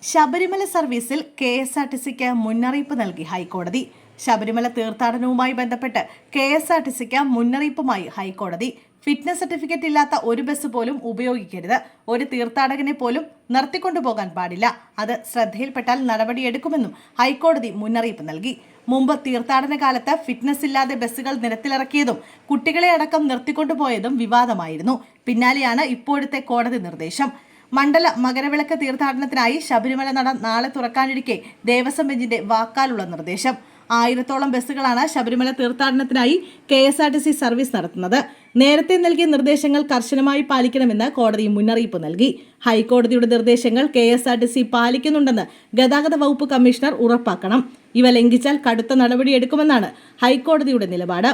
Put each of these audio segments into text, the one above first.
ശബരിമല സർവീസിൽ KSRTCക്ക് മുന്നറിയിപ്പ് നൽകി ഹൈക്കോടതി. ശബരിമല തീർത്ഥാടനവുമായി ബന്ധപ്പെട്ട് KSRTCക്ക് മുന്നറിയിപ്പുമായി ഹൈക്കോടതി. ഫിറ്റ്നസ് സർട്ടിഫിക്കറ്റ് ഇല്ലാത്ത ഒരു ബസ് പോലും ഉപയോഗിക്കരുത്. ഒരു തീർത്ഥാടകനെ പോലും നിർത്തിക്കൊണ്ടുപോകാൻ പാടില്ല. അത് ശ്രദ്ധയിൽപ്പെട്ടാൽ നടപടിയെടുക്കുമെന്നും ഹൈക്കോടതി മുന്നറിയിപ്പ് നൽകി. മുമ്പ് തീർത്ഥാടന കാലത്ത് ഫിറ്റ്നസ് ഇല്ലാതെ ബസ്സുകൾ നിരത്തിലിറക്കിയതും കുട്ടികളെ അടക്കം നിർത്തിക്കൊണ്ടുപോയതും വിവാദമായിരുന്നു. പിന്നാലെയാണ് ഇപ്പോഴത്തെ കോടതി നിർദ്ദേശം. മണ്ഡല മകരവിളക്ക് തീർത്ഥാടനത്തിനായി ശബരിമല നട നാളെ തുറക്കാനിരിക്കെ ദേവസ്വം ബെഞ്ചിന്റെ വാക്കാലുള്ള നിർദ്ദേശം. 1000-ഓളം ബസ്സുകളാണ് ശബരിമല തീർത്ഥാടനത്തിനായി KSRTC സർവീസ് നടത്തുന്നത്. നേരത്തെ നൽകിയ നിർദ്ദേശങ്ങൾ കർശനമായി പാലിക്കണമെന്ന് കോടതി മുന്നറിയിപ്പ് നൽകി. ഹൈക്കോടതിയുടെ നിർദ്ദേശങ്ങൾ KSRTC പാലിക്കുന്നുണ്ടെന്ന് ഗതാഗത വകുപ്പ് കമ്മീഷണർ ഉറപ്പാക്കണം. ഇവ ലംഘിച്ചാൽ കടുത്ത നടപടിയെടുക്കുമെന്നാണ് ഹൈക്കോടതിയുടെ നിലപാട്.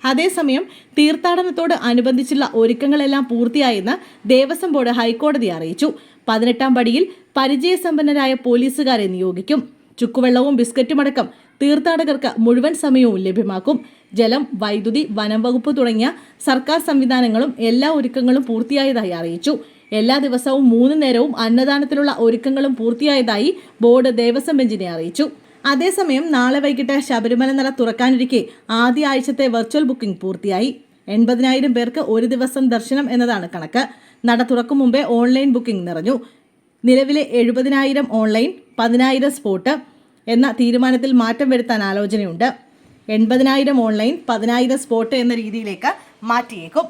അതേസമയം തീർത്ഥാടനത്തോട് അനുബന്ധിച്ചുള്ള ഒരുക്കങ്ങളെല്ലാം പൂർത്തിയായെന്ന് ദേവസ്വം ബോർഡ് ഹൈക്കോടതിയെ അറിയിച്ചു. 18ാം പടിയിൽ പരിചയസമ്പന്നരായ പോലീസുകാരെ നിയോഗിക്കും. ചുക്കുവെള്ളവും ബിസ്ക്കറ്റുമടക്കം തീർത്ഥാടകർക്ക് മുഴുവൻ സമയവും ലഭ്യമാക്കും. ജലം, വൈദ്യുതി, വനം വകുപ്പ് തുടങ്ങിയ സർക്കാർ സംവിധാനങ്ങളും എല്ലാ ഒരുക്കങ്ങളും പൂർത്തിയായതായി അറിയിച്ചു. എല്ലാ ദിവസവും 3 നേരവും അന്നദാനത്തിലുള്ള ഒരുക്കങ്ങളും പൂർത്തിയായതായി ബോർഡ് ദേവസ്വം ബെഞ്ചിനെ അറിയിച്ചു. അതേസമയം നാളെ വൈകിട്ട് ശബരിമല നട തുറക്കാനിരിക്കെ ആദ്യ ആഴ്ചത്തെ വെർച്വൽ ബുക്കിംഗ് പൂർത്തിയായി. 80,000 പേർക്ക് ഒരു ദിവസം ദർശനം എന്നതാണ് കണക്ക്. നട തുറക്കും മുമ്പേ ഓൺലൈൻ ബുക്കിംഗ് നിറഞ്ഞു. നിലവിലെ 70,000 ഓൺലൈൻ, 10,000 സ്പോട്ട് എന്ന തീരുമാനത്തിൽ മാറ്റം വരുത്താൻ ആലോചനയുണ്ട്. 80,000 ഓൺലൈൻ, 10,000 സ്പോട്ട് എന്ന രീതിയിലേക്ക് മാറ്റിയേക്കും.